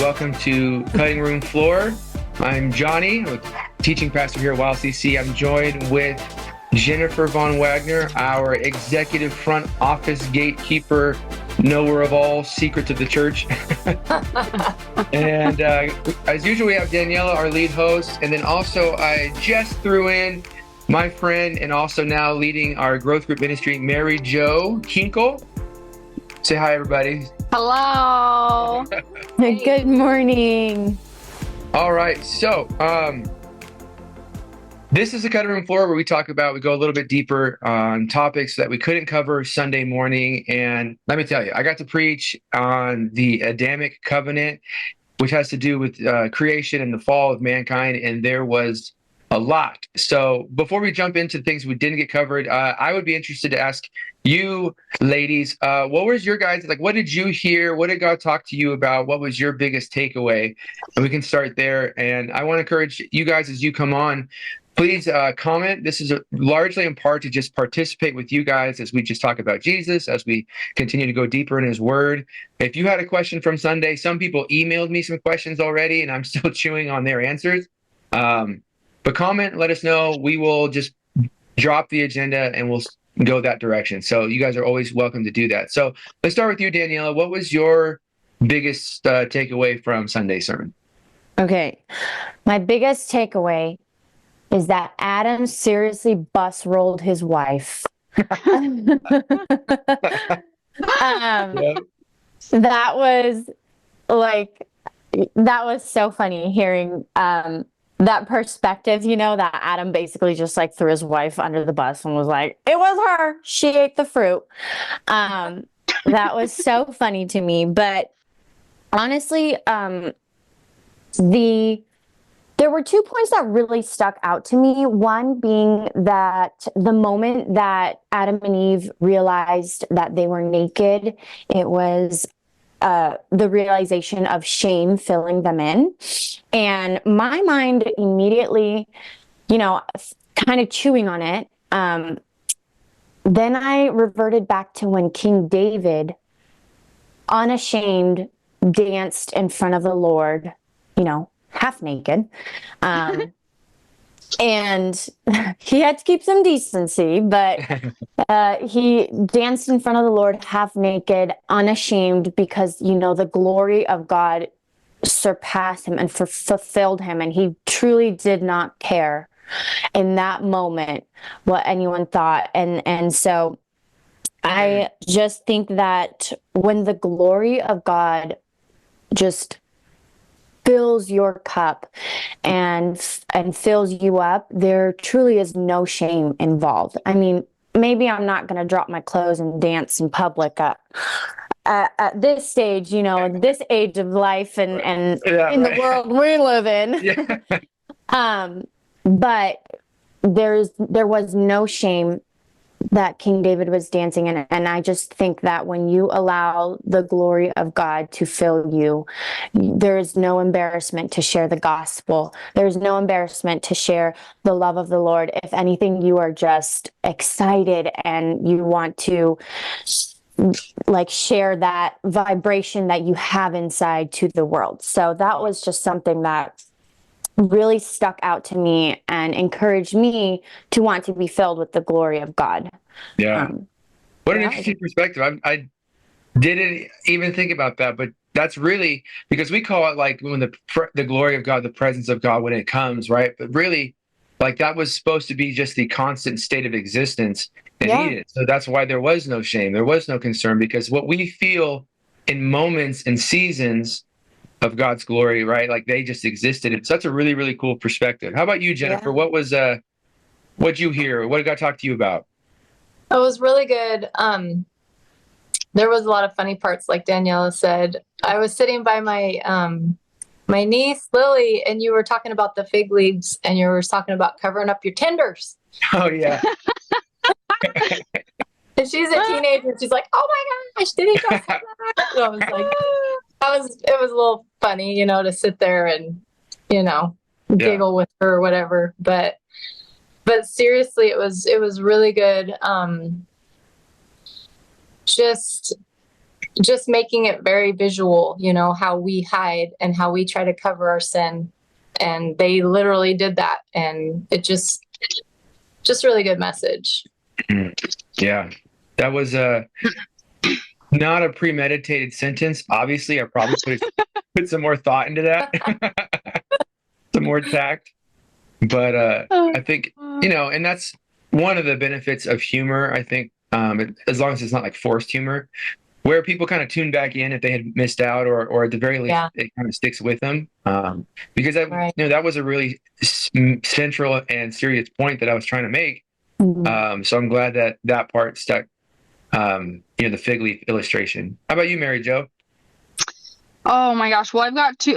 Welcome to Cutting Room Floor. I'm Johnny, I'm a teaching pastor here at YLCC. I'm joined with Jennifer Von Wagner, our executive front office gatekeeper, knower of all secrets of the church. And as usual, we have Daniela, our lead host. And then also, I just threw in my friend and also now leading our growth group ministry, Mary Jo Hinkle. Say hi, everybody. Hello. Good morning. All right. So, this is the Cutting Room Floor where we go a little bit deeper on topics that we couldn't cover Sunday morning. And let me tell you, I got to preach on the Adamic covenant, which has to do with creation and the fall of mankind. And there was a lot. So before we jump into things we didn't get covered, I would be interested to ask you, ladies, what was your guys, what did you hear? What did God talk to you about? What was your biggest takeaway? And we can start there. And I want to encourage you guys as you come on, please comment. This is largely in part to just participate with you guys as we just talk about Jesus, as we continue to go deeper in his word. If you had a question from Sunday, some people emailed me some questions already, and I'm still chewing on their answers. But comment, let us know. We will just drop the agenda and we'll go that direction. So you guys are always welcome to do that. So let's start with you, Daniela. What was your biggest takeaway from Sunday's sermon? Okay. My biggest takeaway is that Adam seriously bus rolled his wife. That was so funny hearing that perspective, that Adam basically just threw his wife under the bus and was like, it was her. She ate the fruit. That was so funny to me. But honestly, there were 2 points that really stuck out to me. One being that the moment that Adam and Eve realized that they were naked, it was the realization of shame filling them in. And my mind immediately, kind of chewing on it. Then I reverted back to when King David, unashamed, danced in front of the Lord, half naked. And he had to keep some decency, but he danced in front of the Lord half naked, unashamed, because, the glory of God surpassed him and fulfilled him. And he truly did not care in that moment what anyone thought. And so I just think that when the glory of God just fills your cup and fills you up, there truly is no shame involved. I mean, maybe I'm not going to drop my clothes and dance in public at this stage, this age of life and in the world we live in. But there was no shame that King David was dancing in. And I just think that when you allow the glory of God to fill you, there is no embarrassment to share the gospel. There's no embarrassment to share the love of the Lord. If anything, you are just excited and you want to share that vibration that you have inside to the world. So that was just something that really stuck out to me and encouraged me to want to be filled with the glory of God. Yeah. What an interesting perspective. I didn't even think about that, but that's really because we call it when the glory of God, the presence of God when it comes, right? But really, that was supposed to be just the constant state of existence in Eden. So that's why there was no shame. There was no concern, because what we feel in moments and seasons of God's glory, right? They just existed. It's such a really, really cool perspective. How about you, Jennifer? Yeah. What'd you hear? What did God talk to you about? It was really good. There was a lot of funny parts, like Daniela said. I was sitting by my niece, Lily, and you were talking about the fig leaves and you were talking about covering up your tenders. Oh, yeah. And she's a teenager. She's like, oh my gosh, did he just say that? So I was like, it was a little funny, to sit there and, giggle with her or whatever. But seriously, it was really good. Just just making it very visual, how we hide and how we try to cover our sin. And they literally did that. And it just really good message. Yeah, that was not a premeditated sentence. Obviously, I probably put some more thought into that, some more tact. But I think, and that's one of the benefits of humor, I think, as long as it's not like forced humor, where people kind of tune back in if they had missed out, or at the very least, it kind of sticks with them. Because that was a really central and serious point that I was trying to make. So I'm glad that part stuck. The fig leaf illustration. How about you, Mary Jo? Oh my gosh. Well, I've got two.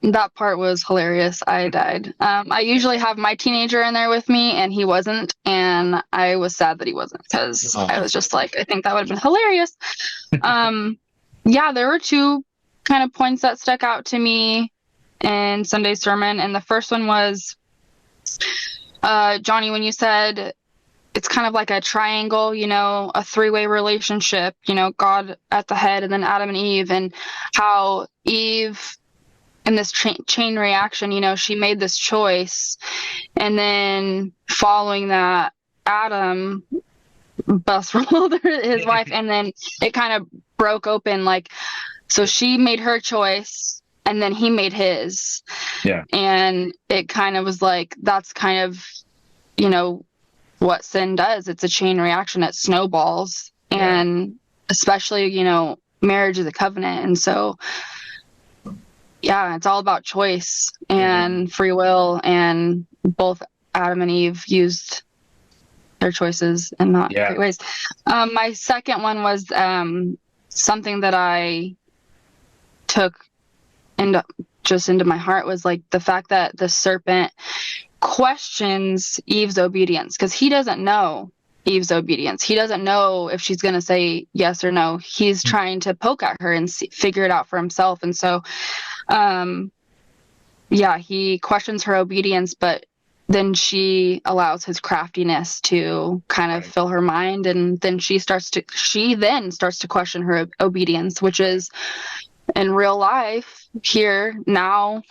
That part was hilarious. I died. I usually have my teenager in there with me, and he wasn't. And I was sad that he wasn't, because I was just like, I think that would have been hilarious. Yeah, there were two kind of points that stuck out to me in Sunday's sermon. And the first one was, Johnny, when you said it's kind of like a triangle, a three-way relationship, God at the head, and then Adam and Eve, and how Eve in this chain reaction, she made this choice, and then following that, Adam bus rolled his wife, and then it kind of broke open, so she made her choice, and then he made his. Yeah. And it kind of was like, that's kind of, what sin does. It's a chain reaction. It snowballs. Yeah. And especially, marriage is a covenant. And so, yeah, it's all about choice and free will. And both Adam and Eve used their choices in not great ways. My second one was something that I took into my heart, was like the fact that the serpent questions Eve's obedience, because he doesn't know Eve's obedience. He doesn't know if she's going to say yes or no. He's trying to poke at her and figure it out for himself. And so, he questions her obedience, but then she allows his craftiness to kind of fill her mind. And then she then starts to question her obedience, which is in real life here now,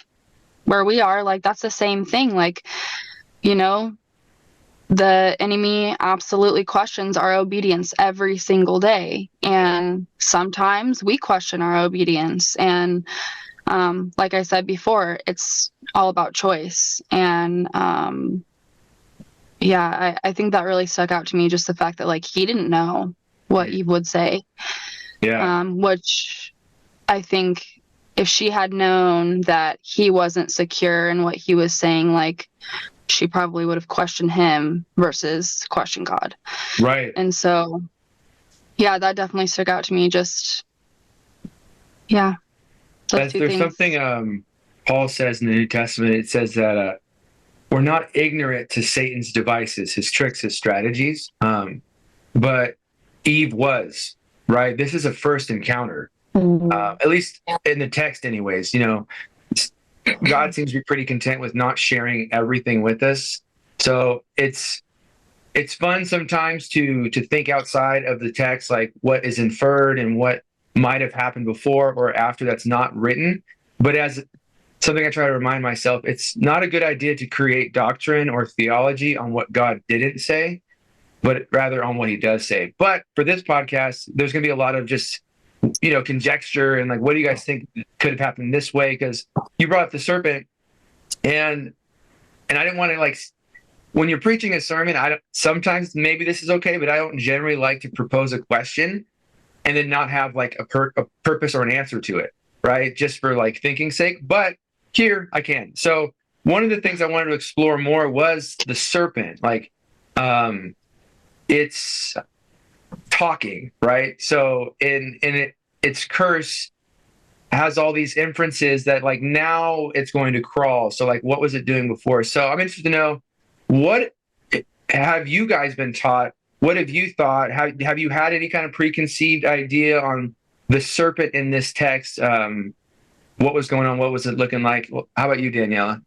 where we are, that's the same thing. The enemy absolutely questions our obedience every single day. And sometimes we question our obedience. And like I said before, it's all about choice. And I think that really stuck out to me, just the fact that he didn't know what Eve would say. Yeah. Which I think, if she had known that he wasn't secure in what he was saying, she probably would have questioned him versus question God. Right. And so, that definitely stuck out to me. There's something Paul says in the New Testament. It says that we're not ignorant to Satan's devices, his tricks, his strategies. But Eve was, right? This is a first encounter. At least in the text anyways, God seems to be pretty content with not sharing everything with us. So it's fun sometimes to think outside of the text, like what is inferred and what might have happened before or after that's not written. But as something I try to remind myself, it's not a good idea to create doctrine or theology on what God didn't say, but rather on what he does say. But for this podcast, there's going to be a lot of just conjecture and what do you guys think could have happened this way? Because you brought up the serpent, and I didn't want to when you're preaching a sermon, sometimes maybe this is okay, but I don't generally like to propose a question and then not have a purpose or an answer to it, right? Just for thinking's sake. But here I can. So one of the things I wanted to explore more was the serpent. It's talking, right? So its curse has all these inferences that now it's going to crawl. So what was it doing before? So I'm interested to know, what have you guys been taught? What have you thought? Have you had any kind of preconceived idea on the serpent in this text? What was going on? What was it looking like? How about you, Daniela?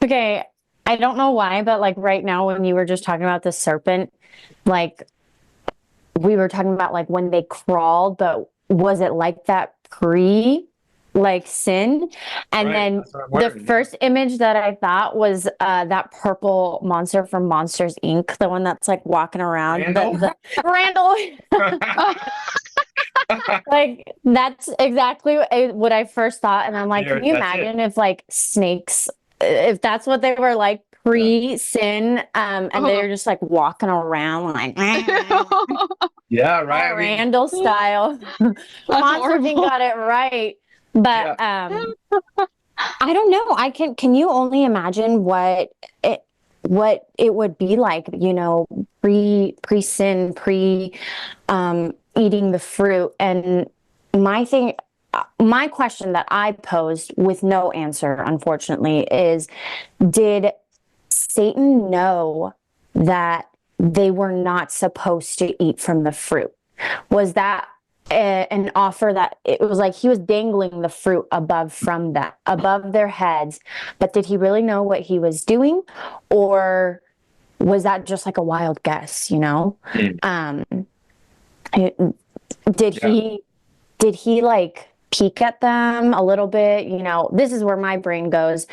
Okay. I don't know why, but right now when you were just talking about the serpent, we were talking about like when they crawled, but was it like that like sin? And Right, then that's what I'm the wondering. first image that I thought was that purple monster from Monsters Inc., the one that's like walking around. Randall? Randall. Like that's exactly what I first thought, and I'm like, There, can you that's it. imagine if like snakes, if that's what they were like pre-sin, and they're just like walking around like Yeah, right. I mean, Randall style. Monster Inc. horrible. got it right, but I don't know. Can you only imagine what it would be like, you know, pre-sin, eating the fruit. And my question that I posed with no answer, unfortunately, is did Satan know that they were not supposed to eat from the fruit? Was that an offer that it was like he was dangling the fruit above their heads, but did he really know what he was doing, or was that just like a wild guess, you know? Did he like peek at them a little bit? You know, this is where my brain goes.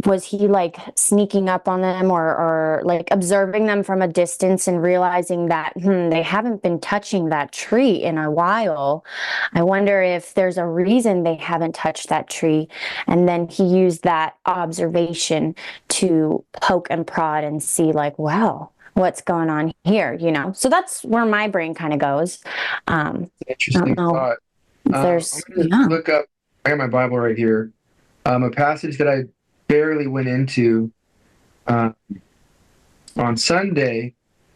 Was he like sneaking up on them, or like observing them from a distance and realizing that they haven't been touching that tree in a while? I wonder if there's a reason they haven't touched that tree, and then he used that observation to poke and prod and see like, wow, what's going on here, you know? So that's where my brain kind of goes. interesting know. thought. There's I'm gonna look up. I got my Bible right here. A passage that I barely went into on Sunday,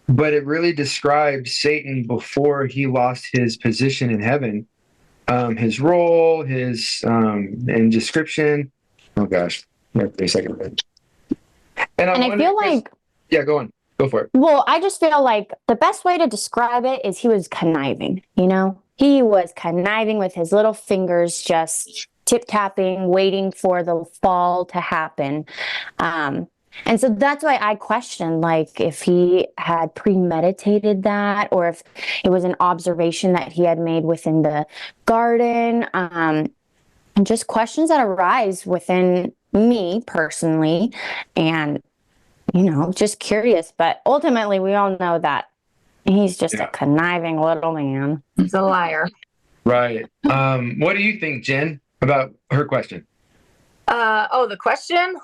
but it really describes Satan before he lost his position in heaven, his role, his and description. Oh gosh, wait a second. And I feel like, yeah, go on, go for it. well, I just feel like the best way to describe it is he was conniving, you know? He was conniving with his little fingers, just tip-tapping, waiting for the fall to happen. And so that's why I question, like, if he had premeditated that, or if it was an observation that he had made within the garden, and just questions that arise within me personally, and, you know, just curious. But ultimately, we all know that he's just a conniving little man. He's a liar. Right. What do you think, Jen, about her question? The question?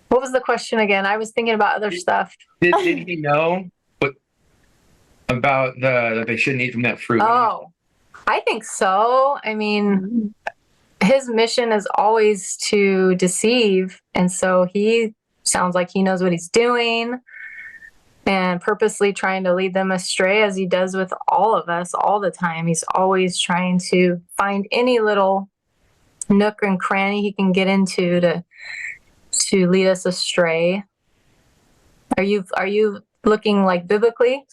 What was the question again? I was thinking about other stuff. Did he know about that they shouldn't eat from that fruit? Oh, I think so. I mean, his mission is always to deceive. And so he sounds like he knows what he's doing and purposely trying to lead them astray, as he does with all of us all the time. He's always trying to find any little nook and cranny he can get into to lead us astray. Are you looking like biblically?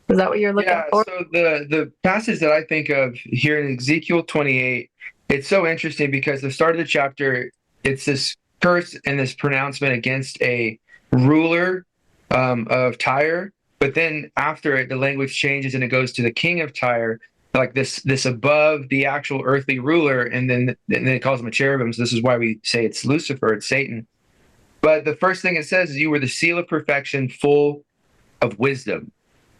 Is that what you're looking for? So the passage that I think of here in Ezekiel 28, it's so interesting because the start of the chapter, it's this curse and this pronouncement against a ruler of Tyre, but then after it, the language changes and it goes to the king of Tyre, like this above the actual earthly ruler, and then it calls him a cherubim. So this is why we say it's Lucifer, it's Satan. But the first thing it says is, you were the seal of perfection, full of wisdom.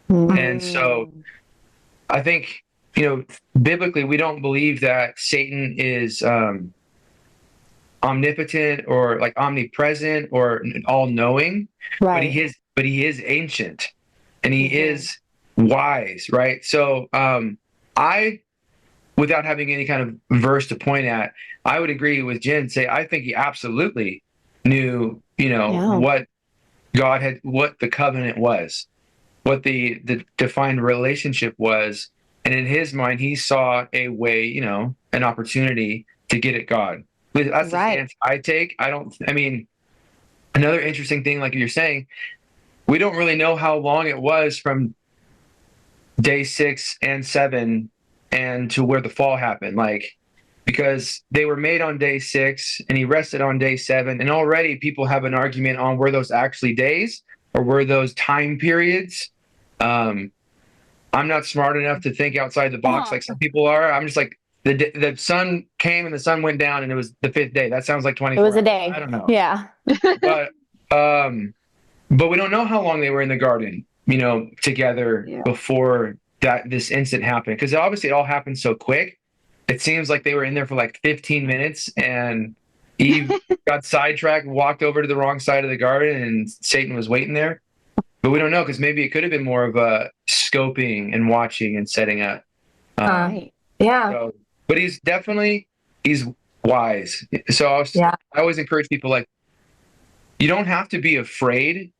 And so I think, you know, biblically, we don't believe that Satan is omnipotent or like omnipresent or all-knowing, Right. but he is ancient and he is wise, right? So I, without having any kind of verse to point at, I would agree with Jen and say I think he absolutely knew, you know, what God had, what the covenant was, what the defined relationship was, and in his mind he saw a way, you know, an opportunity to get at God. That's the stance I take. I mean, another interesting thing, like you're saying, we don't really know how long it was from day 6 and 7 and to where the fall happened. Like, because they were made on day 6 and he rested on day 7. And already people have an argument on were those actually days or were those time periods? I'm not smart enough to think outside the box like some people are. I'm just like, the sun came and the sun went down and it was the 5th day. That sounds like 24 It was a hours. day. I don't know. Yeah. But we don't know how long they were in the garden, together before this incident happened. Because obviously it all happened so quick. It seems like they were in there for like 15 minutes and Eve got sidetracked, walked over to the wrong side of the garden, and Satan was waiting there. But we don't know, because maybe it could have been more of a scoping and watching and setting up. Right. Yeah. So, but he's wise. So I always encourage people, like, you don't have to be afraid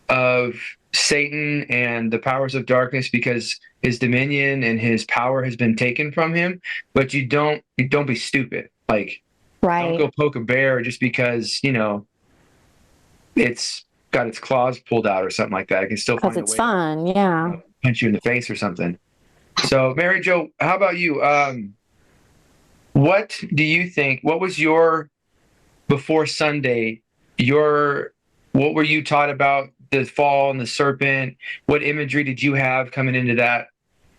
of Satan and the powers of darkness because his dominion and his power has been taken from him. But you don't be stupid. Like, don't go poke a bear just because, it's got its claws pulled out or something like that. It can still find a way. Because it's fun. Yeah. Punch you in the face or something. So, Mary Jo, how about you? What do you think? What was your, before Sunday, what were you taught about the fall and the serpent? What imagery did you have coming into that?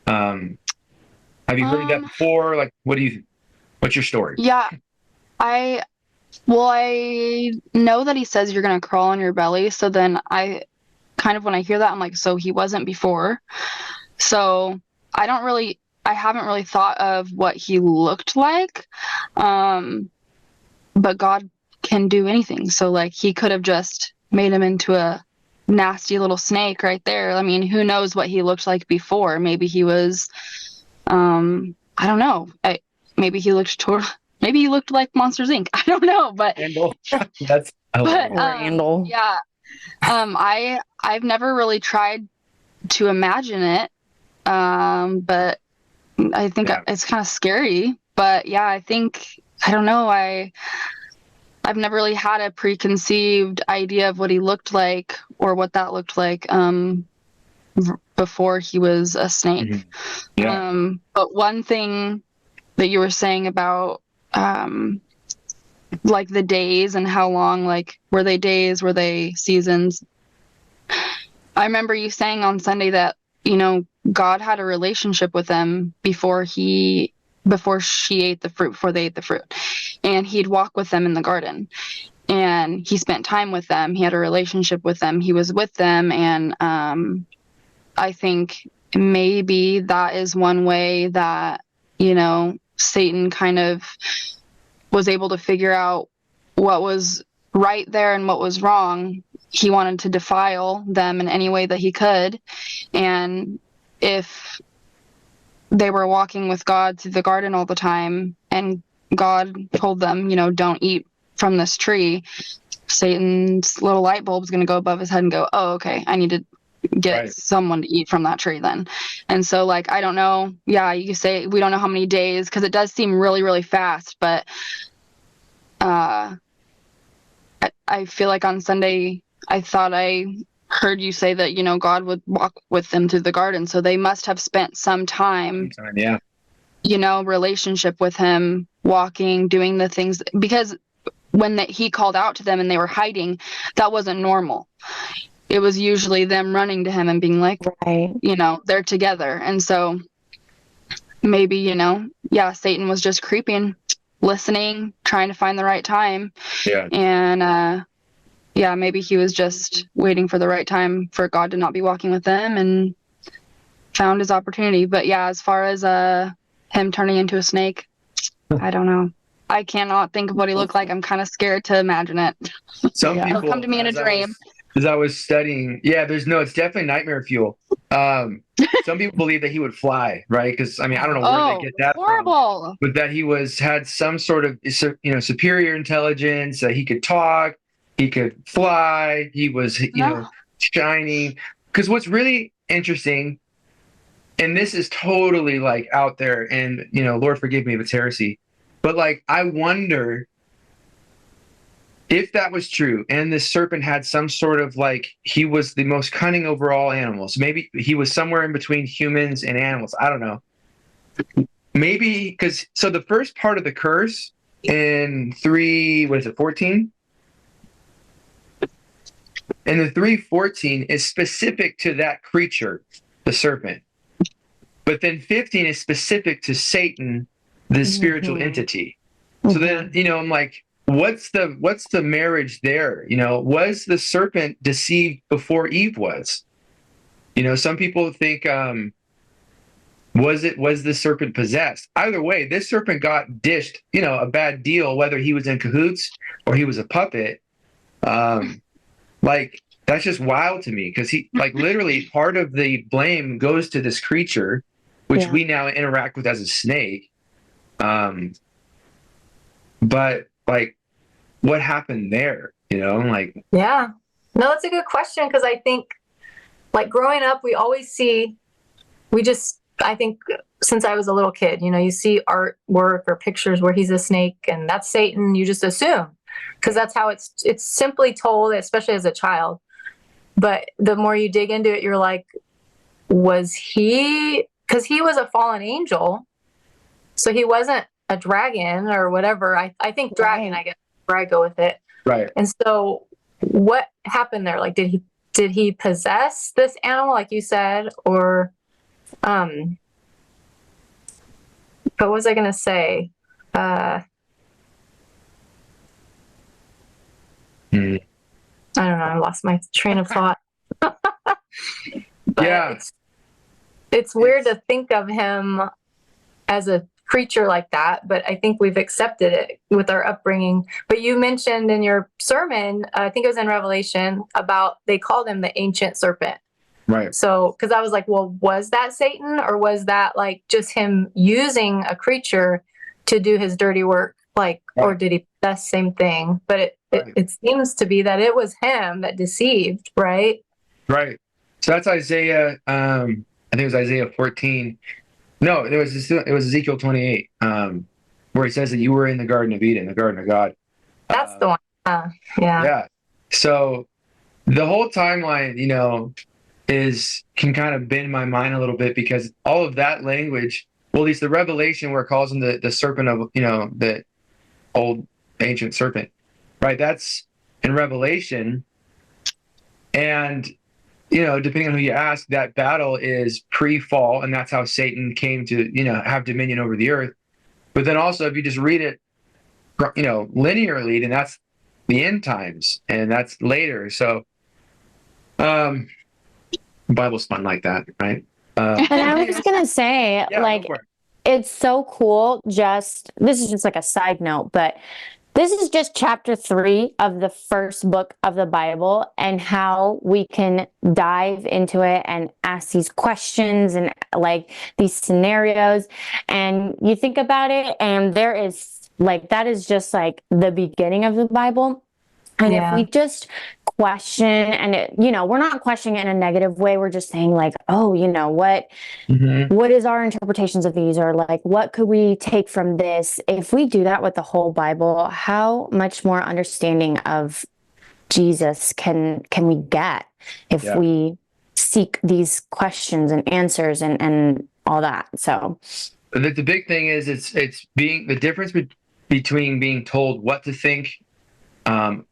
Have you heard that before? Like, what's your story? Yeah, I know that he says you're going to crawl on your belly. So then I kind of, when I hear that, I'm like, so he wasn't before. So I haven't really thought of what he looked like. But God can do anything. So like, he could have just made him into a nasty little snake right there. I mean, who knows what he looked like before? Maybe he was, I don't know. Maybe he looked like Monsters Inc. I don't know, but Randall. Yeah. I've never really tried to imagine it. But I think it's kind of scary. But yeah, I don't know. I've never really had a preconceived idea of what he looked like or what that looked like before he was a snake. Mm-hmm. Yeah. But one thing that you were saying about like the days and how long, like, were they days, were they seasons? I remember you saying on Sunday that, God had a relationship with them before she ate the fruit, before they ate the fruit. And he'd walk with them in the garden. And he spent time with them. He had a relationship with them. He was with them. And I think maybe that is one way that, Satan kind of was able to figure out what was right there and what was wrong. He wanted to defile them in any way that he could. And if they were walking with God through the garden all the time and God told them, don't eat from this tree, Satan's little light bulb is going to go above his head and go, oh, okay, I need to get someone to eat from that tree then. And so, like, I don't know. Yeah, you say we don't know how many days, because it does seem really, really fast. But I feel like on Sunday, I thought I heard you say that, God would walk with them through the garden. So they must have spent some time, relationship with him, walking, doing the things, because when he called out to them and they were hiding, that wasn't normal. It was usually them running to him and being like, they're together. And so maybe, Satan was just creeping, listening, trying to find the right time. Yeah. And, maybe he was just waiting for the right time for God to not be walking with them and found his opportunity. But yeah, as far as him turning into a snake, I don't know. I cannot think of what he looked like. I'm kind of scared to imagine it. Some people, it'll come to me in a dream. As I was studying, it's definitely nightmare fuel. Some people believe that he would fly, right? Because I don't know where they get that horrible. from, but that he had some sort of superior intelligence, that he could talk, he could fly, he was shining. Because what's really interesting, and this is totally like out there, and Lord forgive me if it's heresy, but like I wonder if that was true, and this serpent had some sort of, like, he was the most cunning over all animals. Maybe he was somewhere in between humans and animals. I don't know. Maybe so the first part of the curse in 14? And the 3:14 is specific to that creature, the serpent. But then 15 is specific to Satan, the spiritual Mhm. entity. So then, I'm like, what's the marriage there? Was the serpent deceived before Eve was? Some people think, was the serpent possessed? Either way, this serpent got dished, a bad deal, whether he was in cahoots or he was a puppet. Like, that's just wild to me, because he, like, literally part of the blame goes to this creature, which Yeah. we now interact with as a snake. But like, what happened there? Like, Yeah. No, that's a good question, because I think, like, growing up, I think since I was a little kid, you see artwork or pictures where he's a snake and that's Satan, you just assume, because that's how it's simply told, especially as a child. But the more you dig into it, you're like, because he was a fallen angel, so he wasn't a dragon or whatever. I think dragon, Right. I guess, where I go with it. right. And so what happened there? Like, did he possess this animal, like you said, or what was I gonna say? Hmm. I don't know, I lost my train of thought. But Yeah. it's weird to think of him as a creature like that, but I think we've accepted it with our upbringing. But you mentioned in your sermon, I think it was in Revelation, about they called him the ancient serpent. Right. So, because I was like, well, was that Satan, or was that like just him using a creature to do his dirty work? Like, or Right. did he possess same thing? But Right. it seems to be that it was him that deceived, right? Right. So that's Isaiah. I think it was Isaiah 14. No, it was Ezekiel 28, where it says that you were in the Garden of Eden, the Garden of God. That's the one. Yeah. Yeah. So the whole timeline, can kind of bend my mind a little bit, because all of that language, well, at least the Revelation where it calls him the serpent of, the old ancient serpent, right? That's in Revelation. And, depending on who you ask, that battle is pre-fall, and that's how Satan came to, have dominion over the earth. But then also, if you just read it, linearly, then that's the end times, and that's later. So, Bible's fun like that, right? And I was gonna say, Yeah, like, go for it. it's so cool. This is just like a side note, but this is just chapter 3 of the first book of the Bible, and how we can dive into it and ask these questions and like these scenarios. And you think about it, and there is like, that is just like the beginning of the Bible. And if Yeah. we just question, and we're not questioning it in a negative way, we're just saying like, oh, Mhm. what is our interpretations of these, or like, what could we take from this? If we do that with the whole Bible, how much more understanding of Jesus can we get if Yeah. we seek these questions and answers and all that? So The big thing is it's being the difference between being told what to think,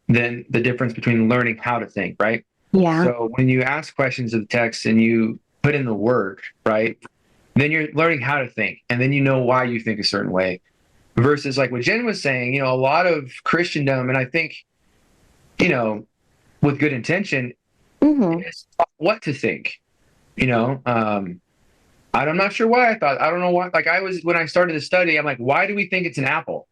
than the difference between learning how to think, right? yeah. So when you ask questions of the text and you put in the work, right, then you're learning how to think, and then you know why you think a certain way. Versus like what Jen was saying, a lot of Christendom, and I think, with good intention, Mhm. is taught what to think. I'm not sure why I don't know why. Like, when I started to study, I'm like, why do we think it's an apple?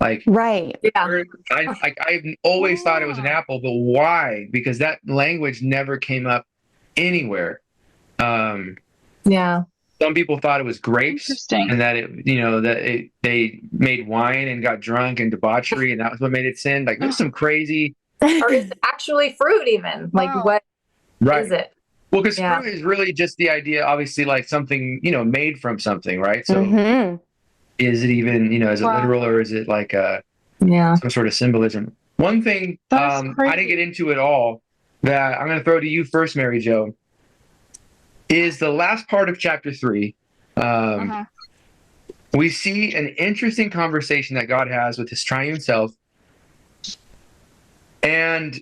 Like, Right. Yeah. I've always thought it was an apple, but why? Because that language never came up anywhere. Yeah. Some people thought it was grapes, Interesting. and that they made wine and got drunk and debauchery, and that was what made it sin. Like, there's some crazy, Or is it actually fruit even? Like, Wow. what right? is it? Well, because Yeah. fruit is really just the idea, obviously, like something, made from something, right? So Mhm. is it even, is it Wow. literal, or is it like Yeah. some sort of symbolism? One thing That's I didn't crazy. get into at all, that I'm going to throw to you first, Mary Jo, is the last part of chapter 3. Uh-huh. We see an interesting conversation that God has with his triune self. And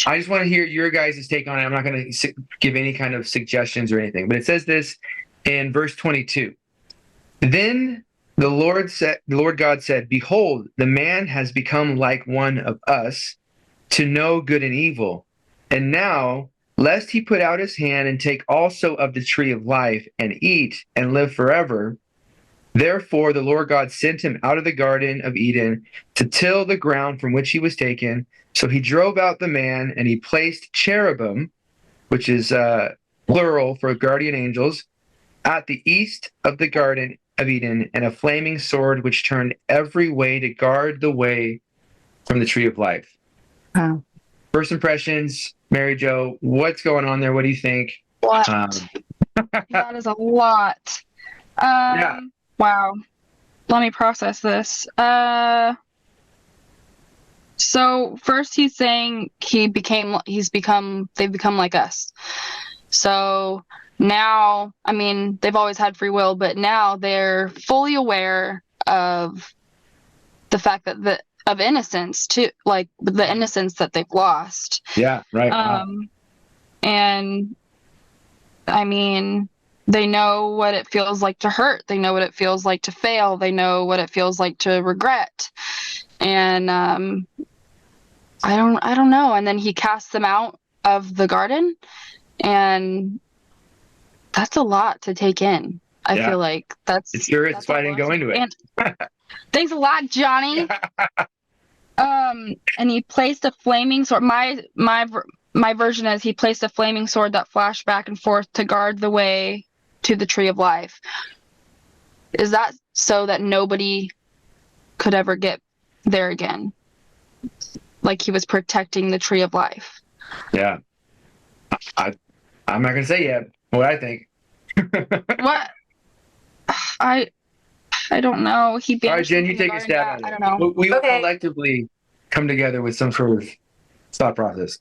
I just want to hear your guys' take on it. I'm not going to give any kind of suggestions or anything, but it says this: in verse 22. Then the Lord God said, "Behold, the man has become like one of us, to know good and evil. And now, lest he put out his hand and take also of the tree of life and eat and live forever." Therefore, the Lord God sent him out of the Garden of Eden to till the ground from which he was taken. So he drove out the man, and he placed cherubim, which is plural for guardian angels, at the east of the Garden of Eden, and a flaming sword which turned every way to guard the way from the tree of life. Wow. First impressions, Mary Jo, what's going on there? What do you think? What? Um, That is a lot. Yeah. Wow. Let me process this. So first he's saying they've become like us. So now, I mean, they've always had free will, but now they're fully aware of the fact that of innocence too, like the innocence that they've lost. Yeah, right. Wow. And I mean, they know what it feels like to hurt. They know what it feels like to fail. They know what it feels like to regret. And I don't know. And then he casts them out of the garden, and that's a lot to take in. I Yeah. feel like It's sure it's why I didn't go into it. And thanks a lot, Johnny. And he placed a flaming sword. My version is he placed a flaming sword that flashed back and forth to guard the way to the tree of life. Is that so that nobody could ever get there again? Like he was protecting the tree of life. Yeah. I'm not gonna say yet what I think. What? I don't know. He All right, banished Jen, him you from the take a garden. stab Yeah, at it. I don't know. We will Okay. collectively come together with some sort of thought process.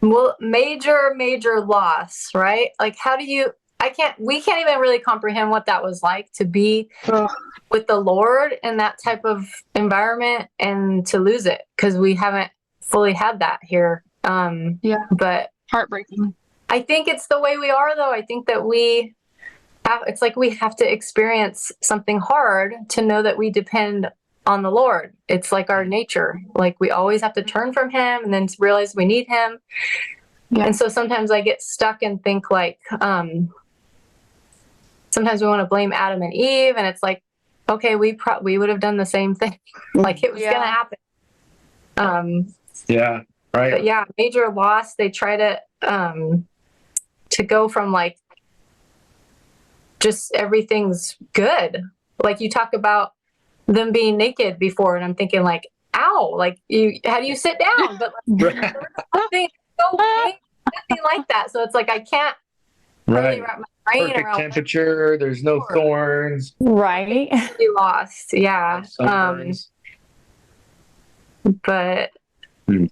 Well, major loss, right? Like, we can't even really comprehend what that was like to be Ugh. with the Lord in that type of environment and to lose it, because we haven't fully had that here. Yeah. But Heartbreaking. I think it's the way we are, though. I think that it's like we have to experience something hard to know that we depend on the Lord. It's like our nature. Like we always have to turn from him and then realize we need him. Yeah. And so sometimes I get stuck and think like, sometimes we want to blame Adam and Eve, and it's like, okay, we would have done the same thing. Like it was Yeah. going to happen. Yeah, right. But yeah, major loss. They try to go from like just everything's good. Like you talk about them being naked before, and I'm thinking like, ow, like how do you sit down? But like, Right. nothing like that. So it's like I can't really Right. wrap my brain Perfect around temperature. There's no thorns. Right. what we lost. Yeah. Sunburns. But Hmm.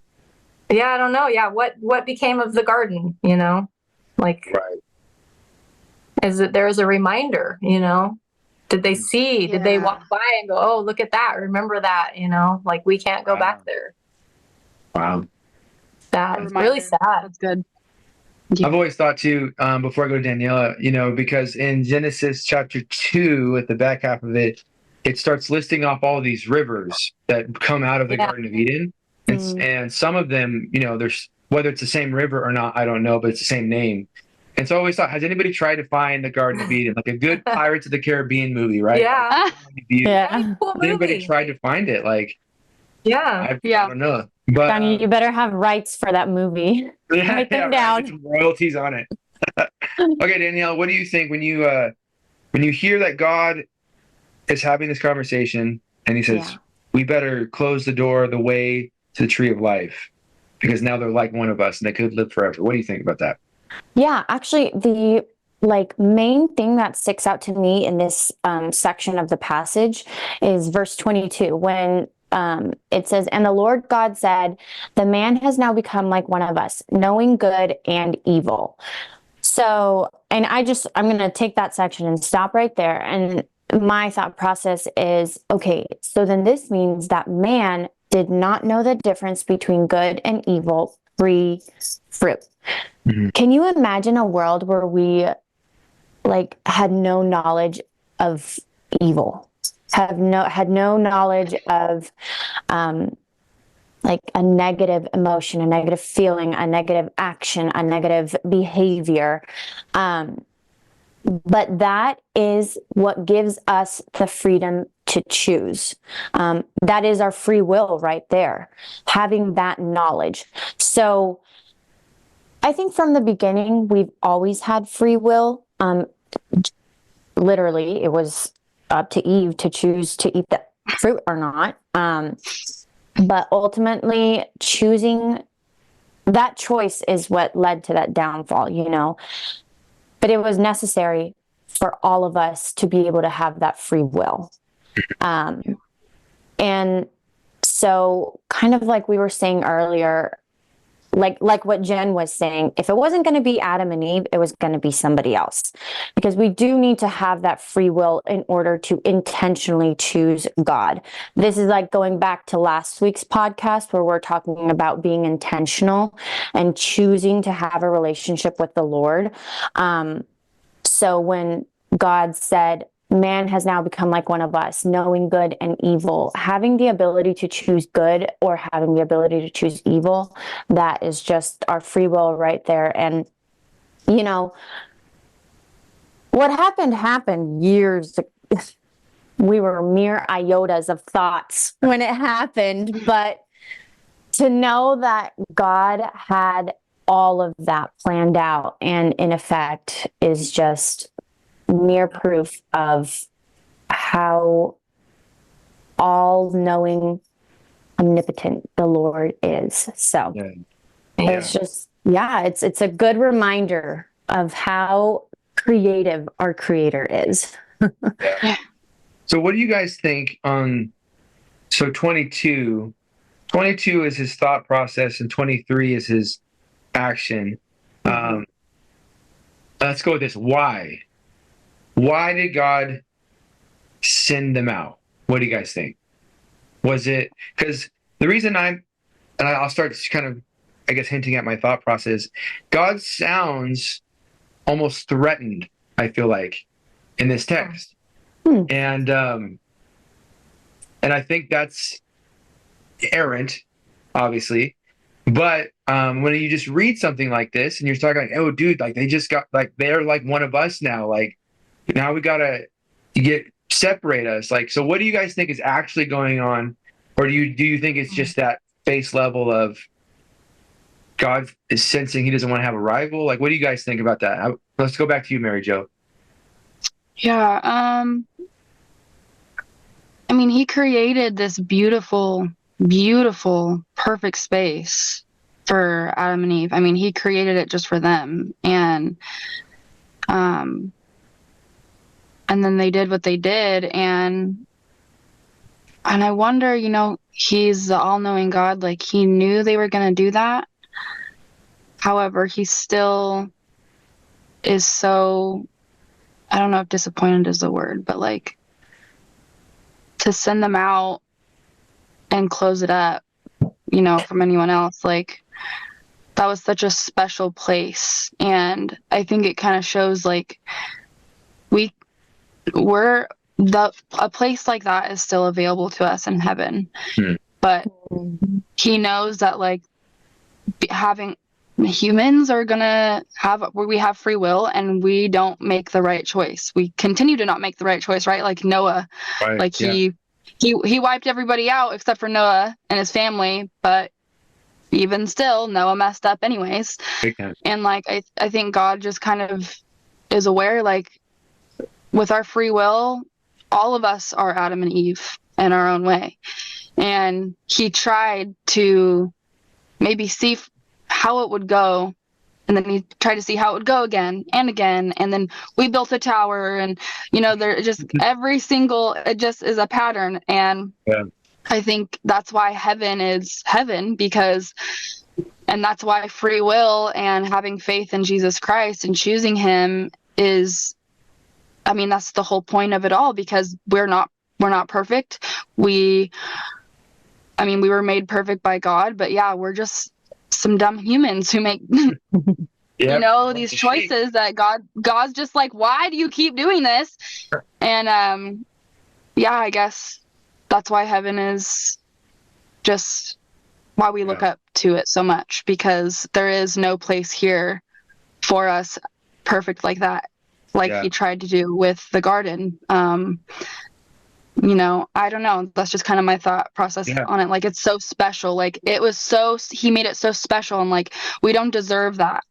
yeah, I don't know. Yeah, what became of the garden? You know, like Right. is it there is a reminder? You know, did they see? Did they Yeah. walk by and go, "Oh, look at that! Remember that?" You know, like we can't go Wow. back there. Wow. Sad. A It's really reminder. sad. That's good. I've always thought too, before I go to Daniela, because in Genesis chapter 2, at the back half of it, it starts listing off all these rivers that come out of the Yeah. Garden of Eden. And some of them, there's, whether it's the same river or not, I don't know, but it's the same name. And so I always thought, has anybody tried to find the Garden of Eden? Like a good Pirates of the Caribbean movie, right? Yeah. Yeah. Cool Has anybody movie. tried to find it? Like, Yeah. Yeah. I don't know. But Johnny, you better have rights for that movie. Write them down. get some royalties on it. Okay, Danielle, what do you think when you hear that God is having this conversation and he says, Yeah. we better close the door, the way to the tree of life, because now they're like one of us and they could live forever. What do you think about that? Yeah, actually, the main thing that sticks out to me in this section of the passage is verse 22, when it says, "And the Lord God said, the man has now become like one of us, knowing good and evil." So, and I'm going to take that section and stop right there. And my thought process is, okay, so then this means that man did not know the difference between good and evil pre fruit. Mhm. Can you imagine a world where we like had no knowledge of evil, had no knowledge of like a negative emotion, a negative feeling, a negative action, a negative behavior. But that is what gives us the freedom to choose. That is our free will right there, having that knowledge. So I think from the beginning, we've always had free will. Literally, it was up to Eve to choose to eat the fruit or not. But ultimately, choosing that choice is what led to that downfall, you know. But it was necessary for all of us to be able to have that free will. And so, kind of like we were saying earlier, like what Jen was saying, if it wasn't going to be Adam and Eve, it was going to be somebody else. Because we do need to have that free will in order to intentionally choose God. This is like going back to last week's podcast where we're talking about being intentional and choosing to have a relationship with the Lord. So when God said, man has now become like one of us, knowing good and evil, having the ability to choose good or having the ability to choose evil, that is just our free will right there. And, you know, what happened years ago. We were mere iotas of thoughts when it happened, but to know that God had all of that planned out and in effect is just mere proof of how all-knowing, omnipotent the Lord is. So it's just, it's a good reminder of how creative our Creator is. So what do you guys think on, so 22 is his thought process and 23 is his action. Let's go with this. Why did God send them out? What do you guys think? Was it because the reason I'll start kind of, I guess, hinting at my thought process. God sounds almost threatened, I feel like, in this text. And I think that's errant, obviously. But when you just read something like this and you're talking like, oh, dude, like they just got, like, they're like one of us now. Like, now we got to separate us. Like, so what do you guys think is actually going on? Or do you think it's just that base level of God is sensing he doesn't want to have a rival? Like, what do you guys think about that? Let's go back to you, Mary Jo. Yeah. I mean, he created this beautiful, perfect space for Adam and Eve. I mean, he created it just for them. And then they did what they did. And I wonder, you know, he's the all-knowing God. Like, he knew they were going to do that. However, he still is so, I don't know if disappointed is the word, but like to send them out and close it up, you know, from anyone else, like that was such a special place. And I think it kind of shows like a place like that is still available to us in heaven. But he knows that like humans are gonna we have free will and we don't make the right choice. We continue to not make the right choice, right? Like Noah, right, like he wiped everybody out except for Noah and his family, but even still Noah messed up anyways. And like I think God just kind of is aware, like with our free will, all of us are Adam and Eve in our own way. And he tried to maybe see how it would go, and then he tried to see how it would go again, and then we built a tower, and you know, there just it just is a pattern. And I think that's why heaven is heaven, and that's why free will and having faith in Jesus Christ and choosing him is, I mean, that's the whole point of it all, because we're not perfect. We were made perfect by God, but yeah, we're just some dumb humans who make Yep. these choices that God's just like, why do you keep doing this? And yeah, I guess that's why heaven is just why we look up to it so much, because there is no place here for us perfect like that, like he tried to do with the garden. I don't know. That's just kind of my thought process on it. Like, it's so special. Like, he made it so special, and like, we don't deserve that.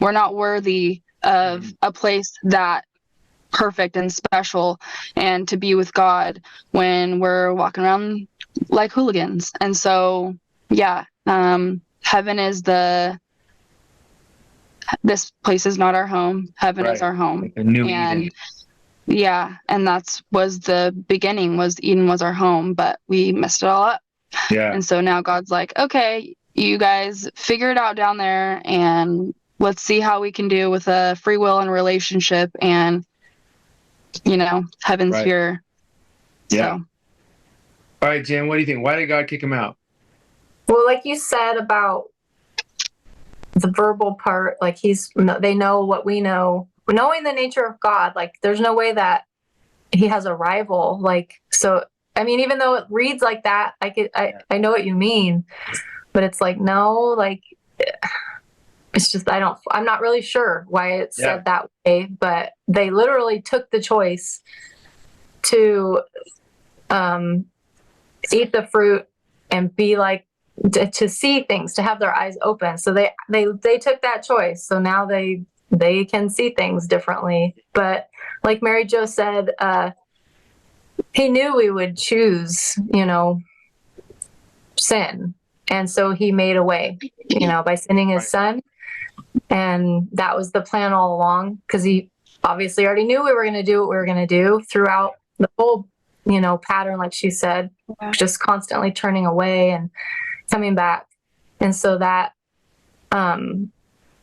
We're not worthy of a place that perfect and special, and to be with God when we're walking around like hooligans. And so, heaven is this place is not our home. Heaven is our home. Like a new Eden. Yeah, and was the beginning, was Eden was our home, but we messed it all up. Yeah. And so now God's like, okay, you guys figure it out down there, and let's see how we can do with a free will and relationship, and heaven's here. Yeah. So. All right, Jen, what do you think? Why did God kick him out? Well, like you said about the verbal part, like they know what we know. Knowing the nature of God, like there's no way that he has a rival. Like, so, I mean, even though it reads like that, I know what you mean, but it's like, no, like, it's just, I'm not really sure why it's said that way, but they literally took the choice to eat the fruit and be like, to see things, to have their eyes open. So they took that choice. So now they can see things differently. But like Mary Jo said, he knew we would choose, sin. And so he made a way, by sending his son. And that was the plan all along, because he obviously already knew we were going to do what we were going to do throughout the whole, pattern, like she said, just constantly turning away and coming back. And so that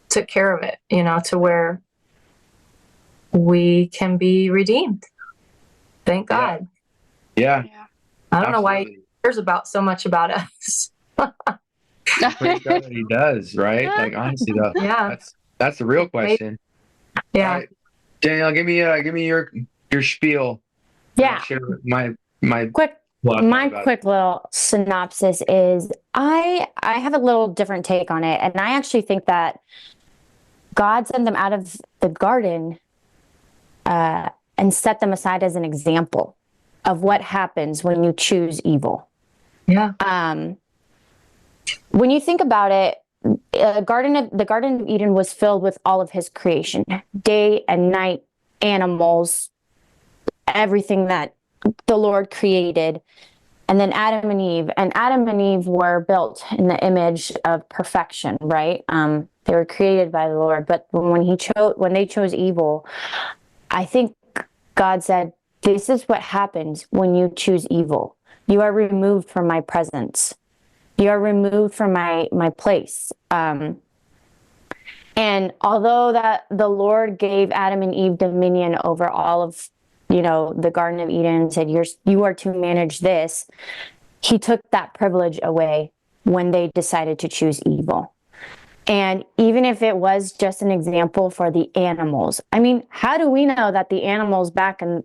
took care of it, to where we can be redeemed. Thank God. Yeah. I don't know why he cares so much about us. Praise God that he does, right? Like, honestly, though, that's the real question. Yeah. All right. Danielle, give me your spiel. Yeah. Share my quick little synopsis is I have a little different take on it, and I actually think that God sent them out of the garden and set them aside as an example of what happens when you choose evil. Yeah. When you think about it, the Garden of Eden was filled with all of his creation, day and night, animals, everything that the Lord created. And then Adam and Eve were built in the image of perfection, right? They were created by the Lord, but when they chose evil, I think God said, this is what happens when you choose evil. You are removed from my presence. You are removed from my place. And although that the Lord gave Adam and Eve dominion over all of, the Garden of Eden, and said, you are to manage this, he took that privilege away when they decided to choose evil. And even if it was just an example for the animals, I mean, how do we know that the animals back and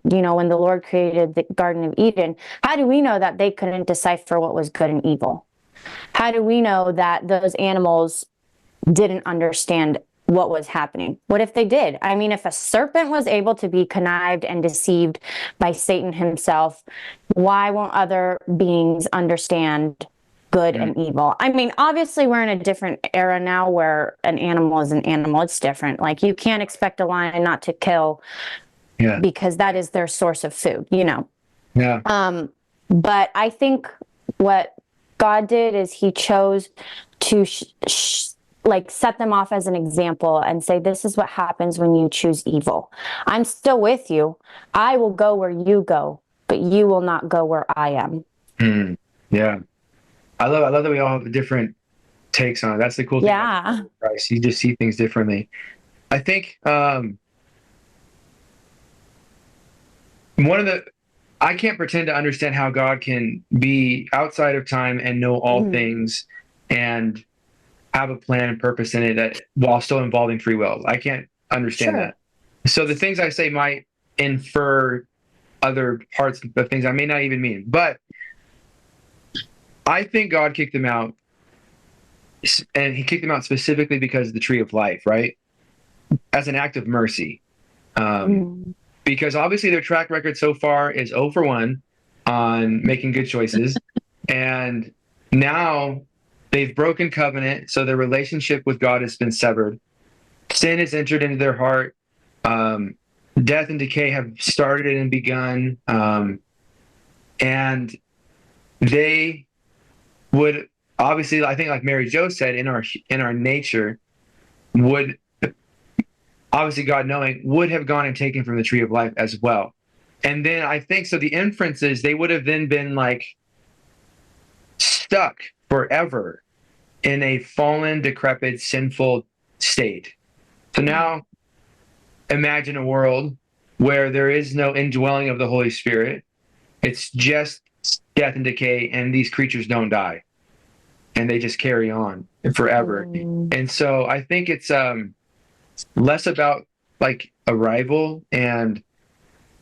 when the Lord created the Garden of Eden, how do we know that they couldn't decipher what was good and evil? How do we know that those animals didn't understand what was happening? What if they did? I mean, if a serpent was able to be connived and deceived by Satan himself, why won't other beings understand good and evil? I mean, obviously we're in a different era now where an animal is an animal. It's different. Like, you can't expect a lion not to kill because that is their source of food, Yeah. But I think what God did is he chose to set them off as an example and say, this is what happens when you choose evil. I'm still with you. I will go where you go, but you will not go where I am. Yeah. I love that we all have different takes on it. That's the cool thing. Yeah. About Christ. You just see things differently. I think I can't pretend to understand how God can be outside of time and know all things and have a plan and purpose in it that while still involving free will. I can't understand Sure. that. So the things I say might infer other parts of things I may not even mean. But I think God kicked them out, and he kicked them out specifically because of the tree of life, right? As an act of mercy. Because obviously their track record so far is 0 for 1 on making good choices. And now they've broken covenant, so their relationship with God has been severed. Sin has entered into their heart. Death and decay have started and begun. And they would obviously, I think, like Mary Jo said, in our nature, would obviously, God knowing, would have gone and taken from the tree of life as well. And then I think so the inference is they would have then been like stuck forever in a fallen, decrepit, sinful state. So now imagine a world where there is no indwelling of the Holy Spirit. It's just death and decay, and these creatures don't die. And they just carry on forever. And so I think it's less about like arrival and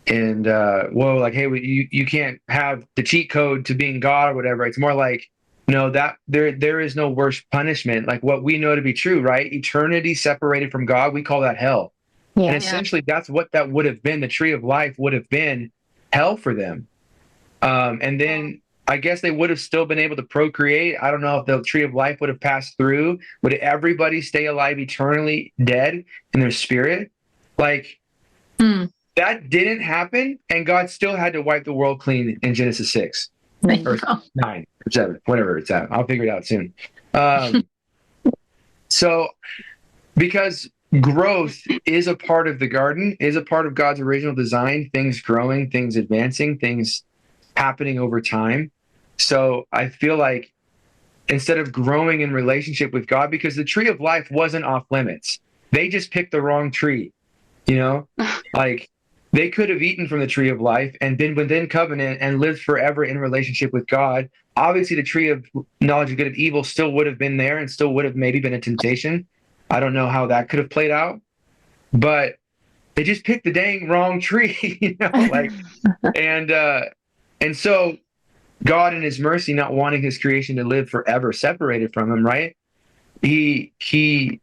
whoa, like, hey, you can't have the cheat code to being God or whatever. It's more like, no, that there is no worse punishment. Like what we know to be true, right? Eternity separated from God, we call that hell. Yeah. And essentially that's what that would have been. The tree of life would have been hell for them. And then I guess they would have still been able to procreate. I don't know if the tree of life would have passed through. Would everybody stay alive eternally dead in their spirit? Like that didn't happen, and God still had to wipe the world clean in Genesis 6 or 9 or 7, whatever it's at. I'll figure it out soon. So because growth is a part of the garden, is a part of God's original design, things growing, things advancing, things happening over time. So I feel like instead of growing in relationship with God, because the tree of life wasn't off limits, they just picked the wrong tree, you know, like they could have eaten from the tree of life and been within covenant and lived forever in relationship with God. Obviously the tree of knowledge of good and evil still would have been there and still would have maybe been a temptation. I don't know how that could have played out, but they just picked the dang wrong tree, you know, like, and so God in his mercy, not wanting his creation to live forever separated from him, right? He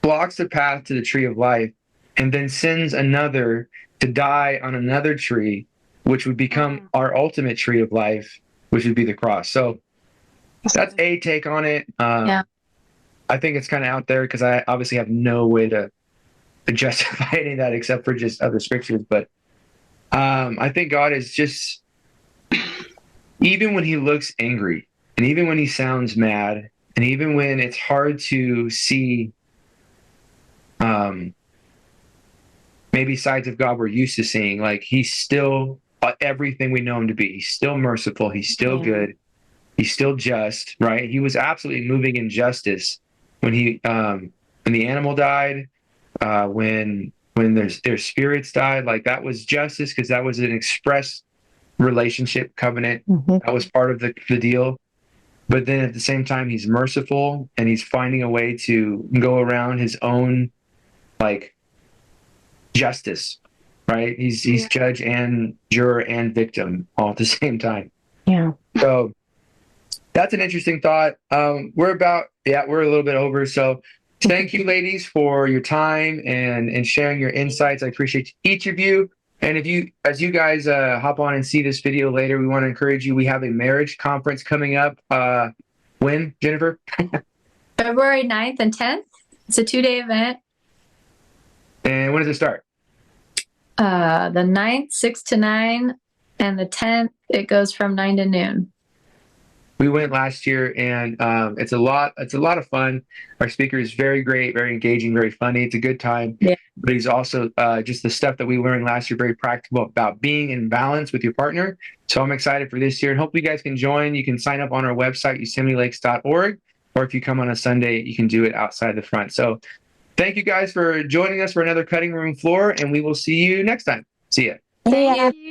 blocks the path to the tree of life and then sends another to die on another tree, which would become our ultimate tree of life, which would be the cross. So that's a take on it. Yeah. I think it's kind of out there because I obviously have no way to justify any of that except for just other scriptures. But I think God is just, even when he looks angry and even when he sounds mad and even when it's hard to see maybe sides of God we're used to seeing, like he's still everything we know him to be. He's still merciful. He's still good. He's still just, right? He was absolutely moving in justice when the animal died, when their spirits died. Like that was justice because that was an express relationship covenant. That was part of the deal. But then at the same time, he's merciful and he's finding a way to go around his own like justice, right? He's judge and juror and victim all at the same time. Yeah. So that's an interesting thought. We're a little bit over. So thank you, ladies, for your time and sharing your insights. I appreciate each of you. And as you guys hop on and see this video later, we want to encourage you. We have a marriage conference coming up. When, Jennifer? February 9th and 10th. It's a 2-day event. And when does it start? The 9th, 6 to 9, and the 10th, it goes from 9 to noon. We went last year, and it's a lot of fun. Our speaker is very great, very engaging, very funny. It's a good time. Yeah. But he's also just the stuff that we learned last year, very practical about being in balance with your partner. So I'm excited for this year, and hope you guys can join. You can sign up on our website, YosemiteLakes.org, or if you come on a Sunday, you can do it outside the front. So thank you guys for joining us for another Cutting Room Floor, and we will see you next time. See ya. See ya. Thank you.